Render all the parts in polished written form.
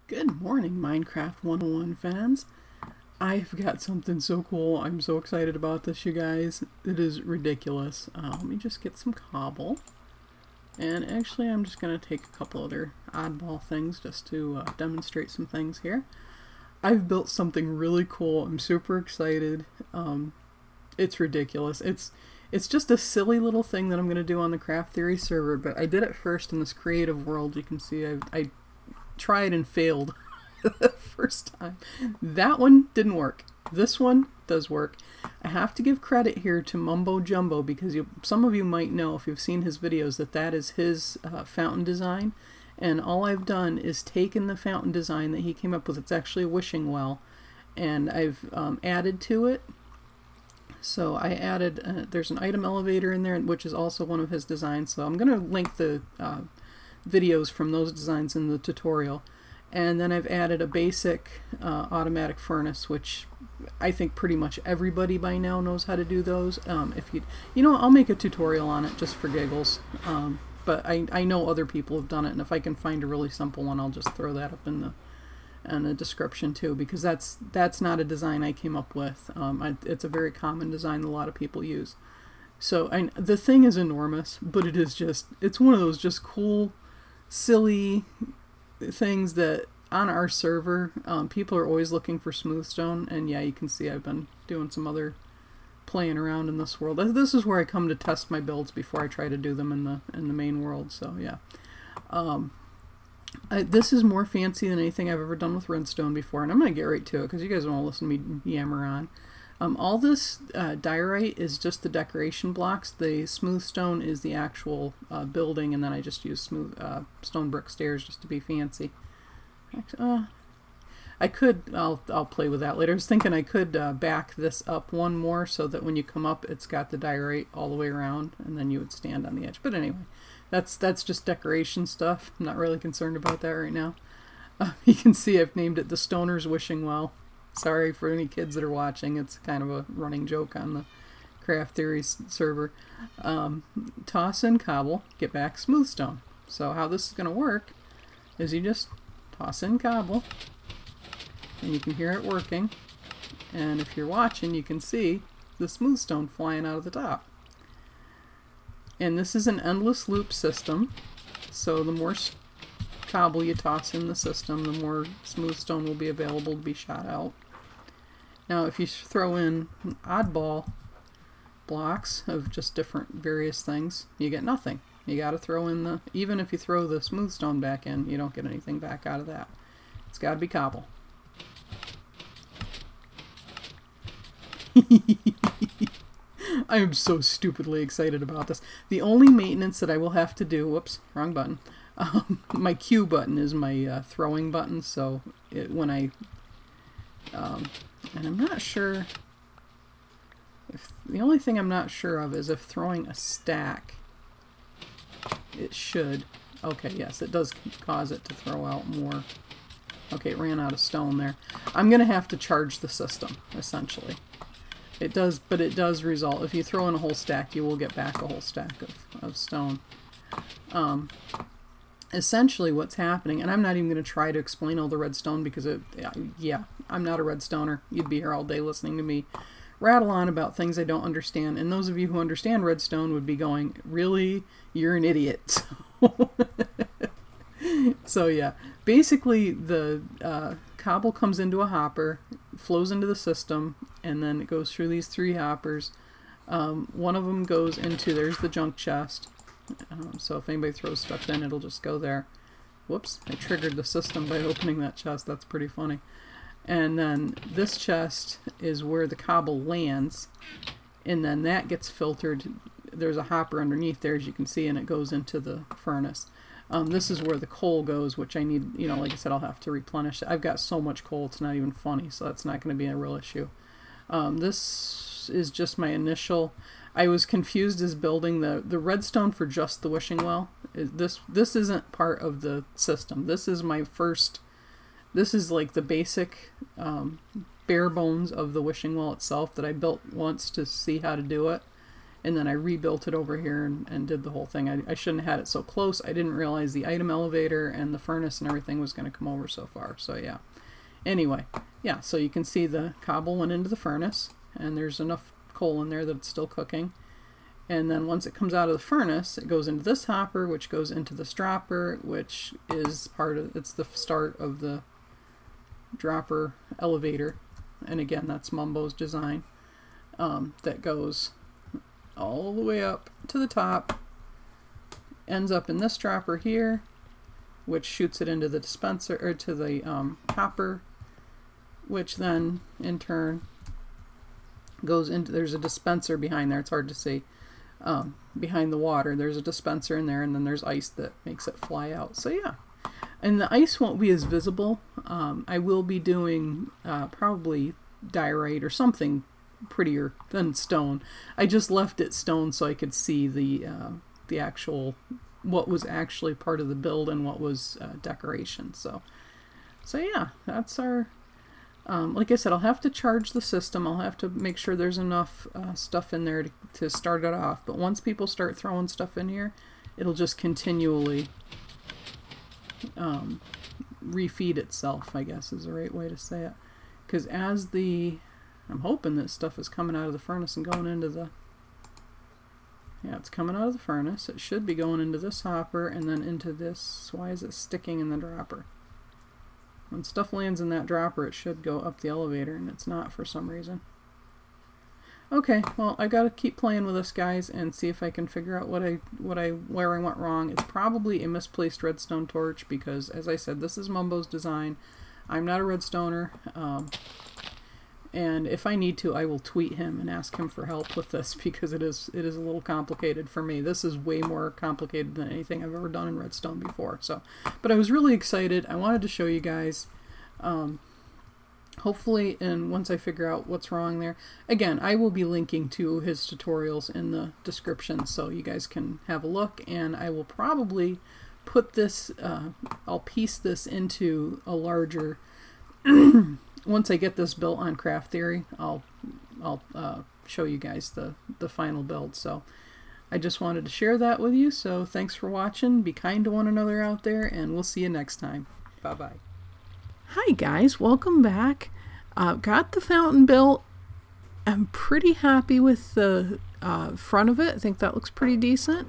Good morning, Minecraft 101 fans. I've got something so cool. I'm so excited about this, you guys. It is ridiculous. Let me just get some cobble. And actually, I'm just going to take a couple other oddball things just to demonstrate some things here. I've built something really cool. I'm super excited. It's ridiculous. It's just a silly little thing that I'm going to do on the Craft Theory server, but I did it first in this creative world. You can see I tried and failed the first time. That one didn't work. This one does work. I have to give credit here to Mumbo Jumbo because some of you might know if you've seen his videos that is his fountain design, and all I've done is taken the fountain design that he came up with. It's actually a wishing well, and I've added to it. So I added, there's an item elevator in there, which is also one of his designs, so I'm going to link the videos from those designs in the tutorial. And then I've added a basic automatic furnace, which I think pretty much everybody by now knows how to do those. If you know, I'll make a tutorial on it just for giggles. But I know other people have done it, and if I can find a really simple one, I'll just throw that up in the description too, because that's not a design I came up with. It's a very common design that a lot of people use. So the thing is enormous, but it's one of those just cool, silly things that on our server people are always looking for smooth stone, and yeah, you can see I've been doing some other playing around in this world. This is where I come to test my builds before I try to do them in the main world. So yeah, this is more fancy than anything I've ever done with redstone before, and I'm gonna get right to it because you guys don't want to listen to me yammer on. All this diorite is just the decoration blocks. The smooth stone is the actual building, and then I just use smooth stone brick stairs just to be fancy. I'll play with that later. I was thinking I could back this up one more so that when you come up, it's got the diorite all the way around, and then you would stand on the edge. But anyway, that's just decoration stuff. I'm not really concerned about that right now. You can see I've named it the Stoner's Wishing Well. Sorry for any kids that are watching. It's kind of a running joke on the Craft Theory server. Toss in cobble, get back smooth stone. So how this is going to work is you just toss in cobble, and you can hear it working. And if you're watching, you can see the smooth stone flying out of the top. And this is an endless loop system. So the more cobble you toss in the system, the more smooth stone will be available to be shot out. Now if you throw in oddball blocks of just different various things, you get nothing. You got to throw in even if you throw the smooth stone back in, you don't get anything back out of that. It's got to be cobble. I am so stupidly excited about this. The only maintenance that I will have to do, whoops, wrong button. My Q button is my throwing button, so when I and I'm not sure if the only thing I'm not sure of is if throwing a stack, it should. Okay, yes, it does cause it to throw out more. Okay, it ran out of stone there. I'm gonna have to charge the system essentially. It does, but it does result, if you throw in a whole stack, you will get back a whole stack of stone. Essentially what's happening, and I'm not even going to try to explain all the redstone because yeah, I'm not a redstoner. You'd be here all day listening to me rattle on about things I don't understand, and those of you who understand redstone would be going, really? You're an idiot. So yeah, basically the cobble comes into a hopper, flows into the system, and then it goes through these 3 hoppers. One of them goes into, there's the junk chest. So if anybody throws stuff in, it'll just go there. Whoops, I triggered the system by opening that chest. That's pretty funny. And then this chest is where the cobble lands, and then that gets filtered. There's a hopper underneath there, as you can see, and it goes into the furnace. This is where the coal goes, which I need, you know, like I said, I'll have to replenish. I've got so much coal, it's not even funny, so that's not going to be a real issue. This is just my initial. I was confused as building the redstone for just the wishing well. This isn't part of the system. This is my first. This is like the basic bare bones of the wishing well itself that I built once to see how to do it. and then I rebuilt it over here and did the whole thing. I shouldn't have had it so close. I didn't realize the item elevator and the furnace and everything was going to come over so far. So yeah. Anyway, yeah, so you can see the cobble went into the furnace, and there's enough coal in there that it's still cooking. And then once it comes out of the furnace, it goes into this hopper, which goes into this dropper, which is it's the start of the dropper elevator. And again, that's Mumbo's design. That goes all the way up to the top, ends up in this dropper here, which shoots it into the dispenser, or to the hopper, which then in turn goes into, there's a dispenser behind there, it's hard to see, behind the water, there's a dispenser in there, and then there's ice that makes it fly out. So yeah, and the ice won't be as visible. I will be doing probably diorite or something prettier than stone. I just left it stone so I could see the actual, what was actually part of the build and what was decoration. So yeah, that's our, like I said, I'll have to charge the system. I'll have to make sure there's enough stuff in there to start it off. But once people start throwing stuff in here, it'll just continually refeed itself, I guess is the right way to say it. Because as I'm hoping that stuff is coming out of the furnace and going into the, yeah, it's coming out of the furnace. It should be going into this hopper and then into this. Why is it sticking in the dropper? When stuff lands in that dropper, it should go up the elevator, and it's not for some reason. Okay, well, I gotta keep playing with this, guys, and see if I can figure out where I went wrong. It's probably a misplaced redstone torch because, as I said, this is Mumbo's design. I'm not a redstoner, and if I need to, I will tweet him and ask him for help with this because it is a little complicated for me. This is way more complicated than anything I've ever done in redstone before. So, but I was really excited. I wanted to show you guys. Hopefully, and once I figure out what's wrong there, again, I will be linking to his tutorials in the description so you guys can have a look, and I will probably put this, I'll piece this into a larger, once I get this built on Craft Theory, I'll show you guys the final build. So I just wanted to share that with you, so thanks for watching, be kind to one another out there, and we'll see you next time. Bye-bye. Hi guys, welcome back. Got the fountain built. I'm pretty happy with the front of it. I think that looks pretty decent.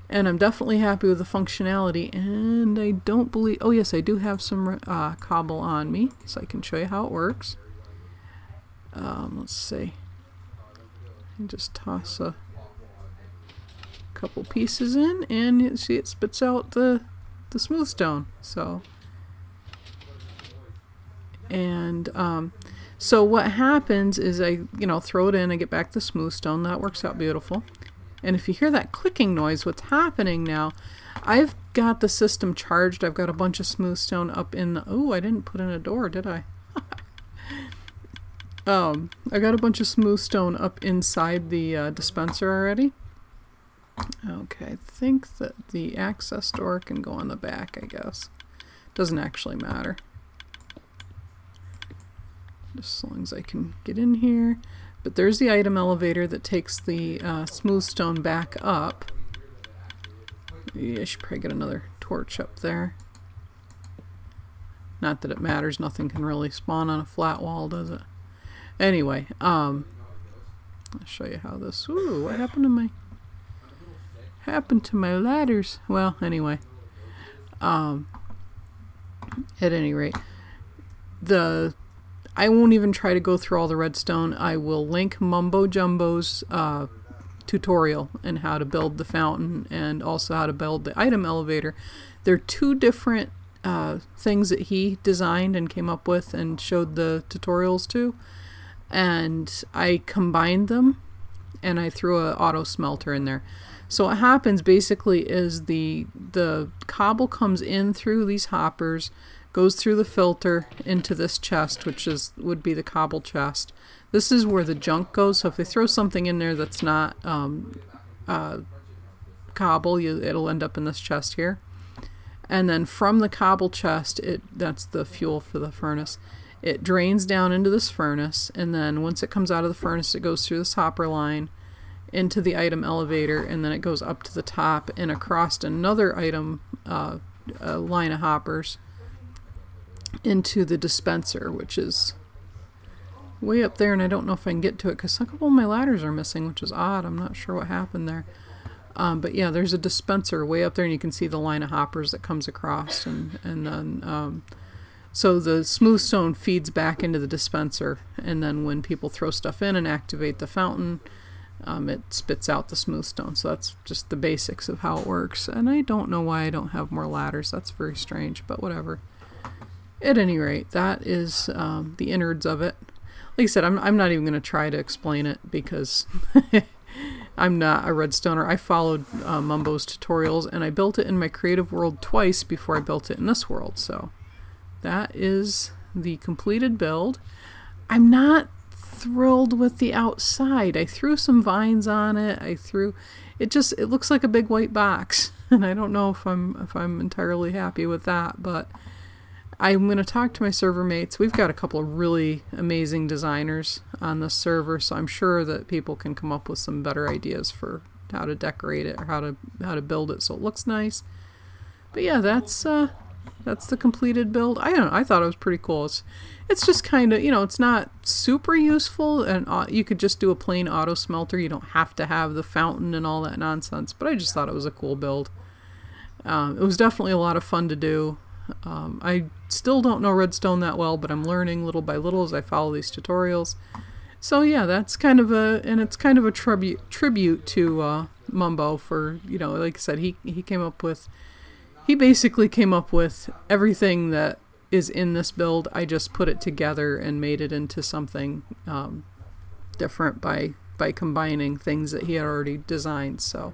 And I'm definitely happy with the functionality. And I don't believe... Oh yes, I do have some cobble on me, so I can show you how it works. Let's see. And just toss a couple pieces in, and you see it spits out the smooth stone. So... And so what happens is I, throw it in, I get back the smooth stone. That works out beautiful. And if you hear that clicking noise, what's happening now, I've got the system charged. I've got a bunch of smooth stone up in the, oh, I didn't put in a door, did I? I got a bunch of smooth stone up inside the dispenser already. Okay, I think that the access door can go on the back, I guess. Doesn't actually matter. Just as long as I can get in here. But there's the item elevator that takes the smooth stone back up. Yeah, I should probably get another torch up there. Not that it matters, nothing can really spawn on a flat wall, does it? Anyway, I'll show you how this... Ooh, what happened to my ladders? Well, anyway. At any rate, I won't even try to go through all the redstone. I will link Mumbo Jumbo's tutorial and how to build the fountain and also how to build the item elevator. They're two different things that he designed and came up with and showed the tutorials to. And I combined them and I threw an auto smelter in there. So what happens basically is the cobble comes in through these hoppers, goes through the filter into this chest, which would be the cobble chest. This is where the junk goes, so if they throw something in there that's not cobble, it'll end up in this chest here. And then from the cobble chest, that's the fuel for the furnace. It drains down into this furnace, and then once it comes out of the furnace, it goes through this hopper line, into the item elevator, and then it goes up to the top and across another item line of hoppers into the dispenser, which is way up there, and I don't know if I can get to it because a couple of my ladders are missing, which is odd. I'm not sure what happened there. But yeah, there's a dispenser way up there, and you can see the line of hoppers that comes across, and then so the smooth stone feeds back into the dispenser, and then when people throw stuff in and activate the fountain, it spits out the smooth stone. So that's just the basics of how it works. And I don't know why I don't have more ladders. That's very strange, but whatever. At any rate, that is the innards of it. Like I said, I'm not even going to try to explain it because I'm not a redstoner. I followed Mumbo's tutorials, and I built it in my creative world twice before I built it in this world. So that is the completed build. I'm not thrilled with the outside. I threw some vines on it. It looks like a big white box, and I don't know if I'm entirely happy with that, but I'm going to talk to my server mates. We've got a couple of really amazing designers on this server, so I'm sure that people can come up with some better ideas for how to decorate it or how to build it so it looks nice. But yeah, that's the completed build. I don't know, I thought it was pretty cool. It's just kind of, it's not super useful, and you could just do a plain auto smelter. You don't have to have the fountain and all that nonsense, but I just thought it was a cool build. It was definitely a lot of fun to do. I still don't know redstone that well, but I'm learning little by little as I follow these tutorials. So yeah, that's kind of it's kind of a tribute to Mumbo for, like I said, he basically came up with everything that is in this build. I just put it together and made it into something different by combining things that he had already designed. So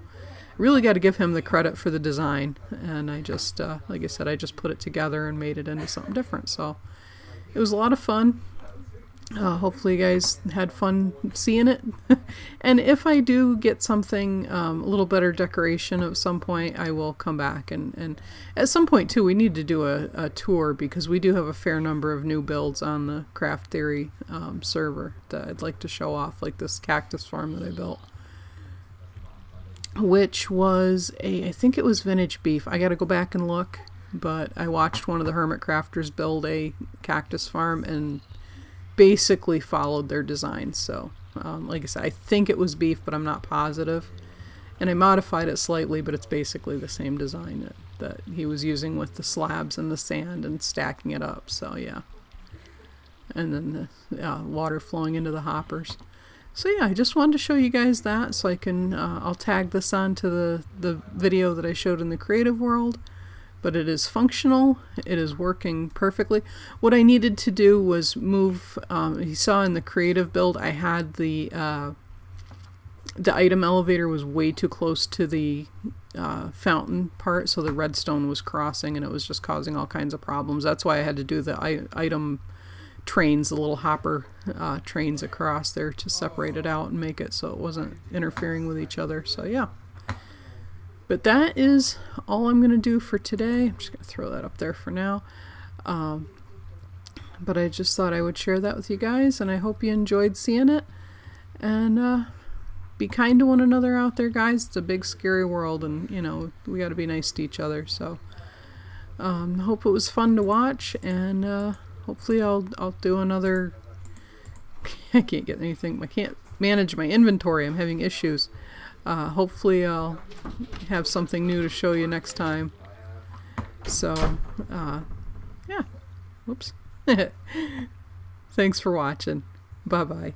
really got to give him the credit for the design, and I just like I said, I just put it together and made it into something different. So it was a lot of fun. Hopefully you guys had fun seeing it. And if I do get something a little better decoration at some point, I will come back, and at some point too we need to do a tour, because we do have a fair number of new builds on the Craft Theory server that I'd like to show off, like this cactus farm that I built, which was I think it was vintage beef. I gotta go back and look, but I watched one of the hermit crafters build a cactus farm and basically followed their design. So like I said, I think it was beef, but I'm not positive, and I modified it slightly, but it's basically the same design that he was using with the slabs and the sand and stacking it up. So yeah, and then the water flowing into the hoppers. So yeah, I just wanted to show you guys that, so I can I'll tag this onto the video that I showed in the creative world. But it is functional. It is working perfectly. What I needed to do was move. You saw in the creative build, I had the item elevator was way too close to the fountain part, so the redstone was crossing, and it was just causing all kinds of problems. That's why I had to do the item trains, the little hopper trains across there to separate it out and make it so it wasn't interfering with each other. So yeah. But that is all I'm going to do for today. I'm just going to throw that up there for now. But I just thought I would share that with you guys, and I hope you enjoyed seeing it. And be kind to one another out there, guys. It's a big, scary world, and, we got to be nice to each other. So hope it was fun to watch, and hopefully I'll do another... I can't get anything. I can't manage my inventory. I'm having issues. Hopefully I'll have something new to show you next time. So, yeah. Whoops. Thanks for watching. Bye-bye.